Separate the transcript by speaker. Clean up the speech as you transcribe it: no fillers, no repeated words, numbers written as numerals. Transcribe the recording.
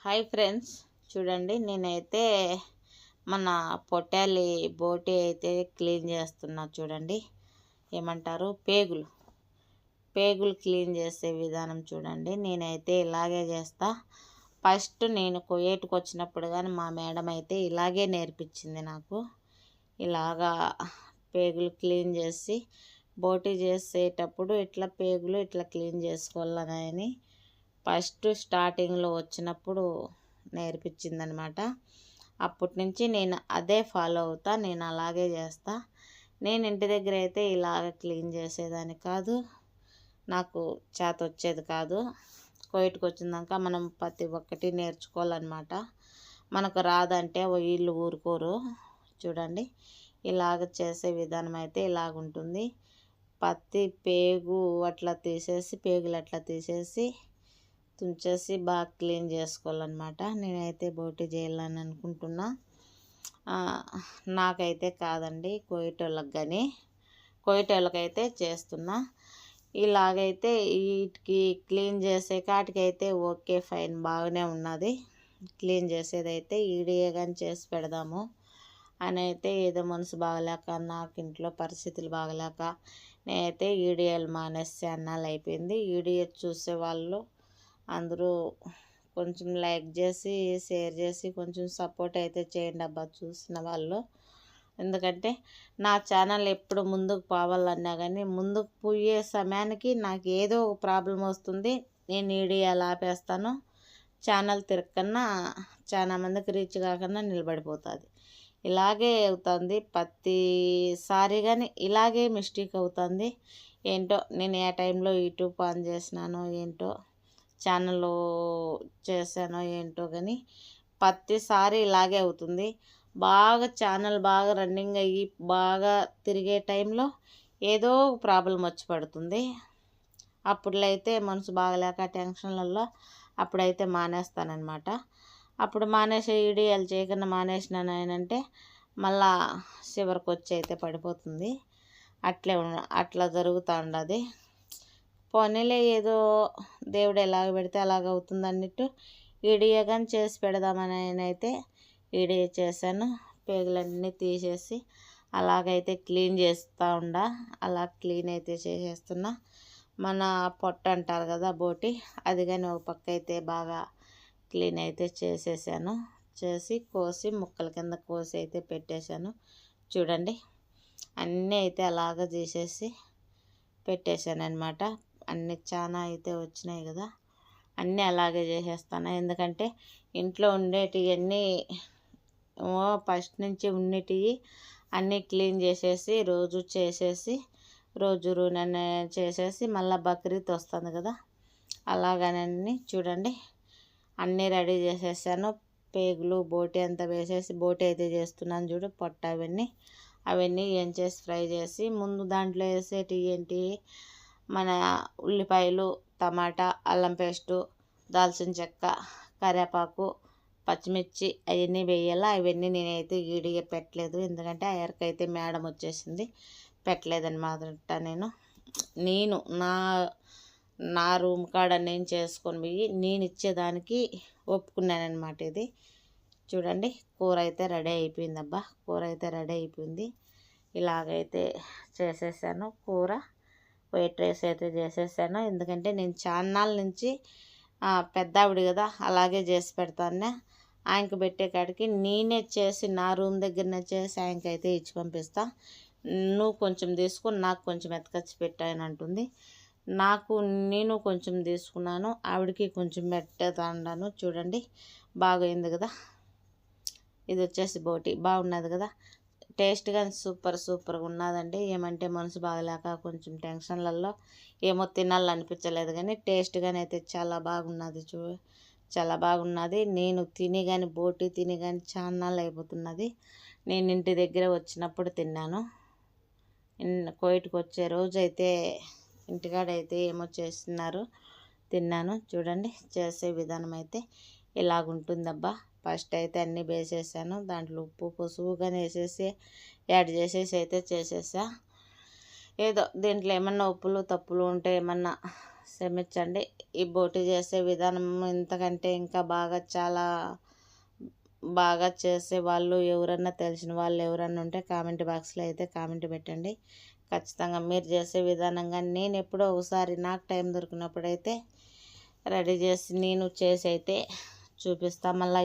Speaker 1: Hi friends, చూడండి నేనైతే మన పొట్టాలి బోటి అయితే క్లీన్ చేస్తున్నా. చూడండి, ఏమంటారు, పేగులు క్లీన్ చేసే విధానం చూడండి. నేనైతే ఇలాగే చేస్తా. ఫస్ట్ నేను కువైట్కి వచ్చినప్పుడు కానీ మా మేడం అయితే ఇలాగే నేర్పించింది నాకు. ఇలాగా పేగులు క్లీన్ చేసి బోటి చేసేటప్పుడు ఇట్లా పేగులు ఇట్లా క్లీన్ చేసుకోవాలని ఫస్ట్ స్టార్టింగ్లో వచ్చినప్పుడు నేర్పించిందనమాట. అప్పటి నుంచి నేను అదే ఫాలో అవుతా, నేను అలాగే చేస్తా. నేను ఇంటి దగ్గర అయితే ఇలాగ క్లీన్ చేసేదాన్ని కాదు, నాకు చేత వచ్చేది కాదు. కోయిట్కి వచ్చినాక మనం ప్రతి ఒక్కటి నేర్చుకోవాలన్నమాట. మనకు రాదంటే వీళ్ళు ఊరుకోరు. చూడండి, ఇలాగ చేసే విధానం అయితే ఇలాగుంటుంది. పత్తి పేగులు అట్లా తీసేసి తుంచేసి బాగా క్లీన్ చేసుకోవాలన్నమాట. నేనైతే బోటి చేయాలని అనుకుంటున్నా. నాకైతే కాదండి, కోయిటోళ్ళకైతే చేస్తున్నా. ఇలాగైతే వీటికి క్లీన్ చేసే కాటికైతే ఓకే, ఫైన్, బాగానే ఉన్నది. క్లీన్ చేసేదైతే ఈడియే కానీ చేసి పెడదాము అని అయితే ఏదో మనసు బాగలేక, నాకు ఇంట్లో పరిస్థితులు బాగలేక నేనైతే ఈడియోలు మానేసి అన్నాళ్ళు అయిపోయింది. ఈడియో చూసేవాళ్ళు అందరూ కొంచెం లైక్ చేసి షేర్ చేసి కొంచెం సపోర్ట్ అయితే చేయండి అబ్బా చూసిన వాళ్ళు. ఎందుకంటే నా ఛానల్ ఎప్పుడు ముందుకు పోవాలన్నా కానీ ముందుకు పోయే సమయానికి నాకు ఏదో ఒక ప్రాబ్లం వస్తుంది. నేను వీడియోలు ఆపేస్తాను, ఛానల్ తిరగకన్నా చాలా మందికి రీచ్ కాకుండా నిలబడిపోతుంది. ఇలాగే అవుతుంది ప్రతిసారి, కానీ ఇలాగే మిస్టేక్ అవుతుంది. ఏంటో నేను ఏ టైంలో యూట్యూబ్ ఆన్ చేసినానో ఏంటో, ఛానల్ చేశానో ఏంటో, కానీ ప్రతిసారి ఇలాగే అవుతుంది. ఛానల్ బాగా రన్నింగ్ అయ్యి బాగా తిరిగే టైంలో ఏదో ఒక ప్రాబ్లం వచ్చి పడుతుంది. అప్పుడులో అయితే మనసు బాగలేక టెన్షన్లలో అప్పుడైతే మానేస్తానన్నమాట. అప్పుడు మానేసే వీడియోలు చేయకుండా మానేసినానంటే మళ్ళా చివరికి వచ్చి అయితే పడిపోతుంది. అట్లా జరుగుతూ ఉండదు. పోనీలే, ఏదో దేవుడు ఎలాగ పెడితే అలాగ అవుతుంది అన్నట్టు వీడియో కానీ చేసి పెడదామని అయితే వీడియో చేశాను. పేగులన్నీ తీసేసి అలాగైతే క్లీన్ చేస్తూ అలా క్లీన్ అయితే చేసేస్తున్నా. మన పొట్ట అంటారు కదా బోటి, అది కానీ ఒక పక్క అయితే బాగా క్లీన్ అయితే చేసేసాను. చేసి కోసి ముక్కల కింద కోసి అయితే పెట్టేశాను. చూడండి, అన్నీ అయితే అలాగ చేసేసి పెట్టేశాను అనమాట. అన్నీ చాలా అయితే వచ్చినాయి కదా, అన్నీ అలాగే చేసేస్తాను. ఎందుకంటే ఇంట్లో ఉండేటివి అన్నీ ఫస్ట్ నుంచి ఉండేటివి అన్నీ క్లీన్ చేసేసి రోజు నూనె చేసేసి మళ్ళీ బక్రీద్ వస్తుంది కదా, అలాగనన్నీ చూడండి అన్నీ రెడీ చేసేసాను. పేగులు బోటి అంతా వేసేసి బోటి అయితే చేస్తున్నాను. చూడు, పొట్ట అవన్నీ ఏం చేసి ఫ్రై చేసి ముందు దాంట్లో వేసేటి ఏంటి, మన ఉల్లిపాయలు, టమాటా, అల్లం పేస్టు, దాల్చిన చెక్క, కరివేపాకు, పచ్చిమిర్చి అవన్నీ వేయాలా. అవన్నీ నేనైతే ఈడిగా పెట్టలేదు, ఎందుకంటే ఆ ఎరకైతే మేడం వచ్చేసింది, పెట్టలేదన్నమాట. నేను నా రూమ్ కాడ నేను చేసుకొని పోయి నేను ఇచ్చేదానికి ఒప్పుకున్నానమాట. ఇది చూడండి, కూర అయితే రెడీ అయిపోయిందబ్బా, కూర అయితే రెడీ అయిపోయింది. ఇలాగైతే చేసేసాను. కూర వైట్ రైస్ అయితే చేసేసాను. ఎందుకంటే నేను చాన్నాళ్ళ నుంచి పెద్దావిడ కదా, అలాగే చేసి పెడతాను. ఆయనకు పెట్టే కాడికి నేనే చేసి నా రూమ్ దగ్గరనే చేసి ఆయనకైతే ఇచ్చి పంపిస్తా. నువ్వు కొంచెం తీసుకుని నాకు కొంచెం ఎత్తుకొచ్చి పెట్టాయని అంటుంది. నేను కొంచెం తీసుకున్నాను, ఆవిడకి కొంచెం పెట్టేదాన్నాను. చూడండి, బాగైంది కదా. ఇది వచ్చేసి బోటి బాగున్నది కదా, టేస్ట్ కానీ సూపర్గా ఉన్నదండి. ఏమంటే మనసు బాగలేక కొంచెం టెన్షన్లలో ఏమో తినాలనిపించలేదు, కానీ టేస్ట్ కానీ అయితే చాలా బాగున్నది. చాలా బాగున్నది. నేను బోటి తిని కానీ చాలా అయిపోతున్నది. నేను ఇంటి దగ్గర వచ్చినప్పుడు తిన్నాను. కోయిట్కి వచ్చే రోజు అయితే ఇంటికాడైతే ఏమో చేస్తున్నారు, తిన్నాను. చూడండి, చేసే విధానం అయితే ఇలాగుంటుందబ్బా. ఫస్ట్ అయితే అన్నీ వేసేసాను, దాంట్లో ఉప్పు పసుపు కానీ వేసేసి యాడ్ చేసేసి అయితే చేసేసా. ఏదో దీంట్లో ఏమన్నా ఉప్పులు తప్పులు ఉంటే ఏమన్నా క్షమించండి. ఈ బోటి చేసే విధానం ఇంతకంటే ఇంకా బాగా చాలా బాగా చేసే వాళ్ళు ఎవరన్నా తెలిసిన వాళ్ళు ఎవరన్నా ఉంటే కామెంట్ బాక్స్లో అయితే కామెంట్ పెట్టండి. ఖచ్చితంగా మీరు చేసే విధానంగా నేను ఎప్పుడో ఒకసారి నాకు టైం దొరికినప్పుడైతే రెడీ చేసి నేను చేసి అయితే చూపిస్తా. మళ్ళీ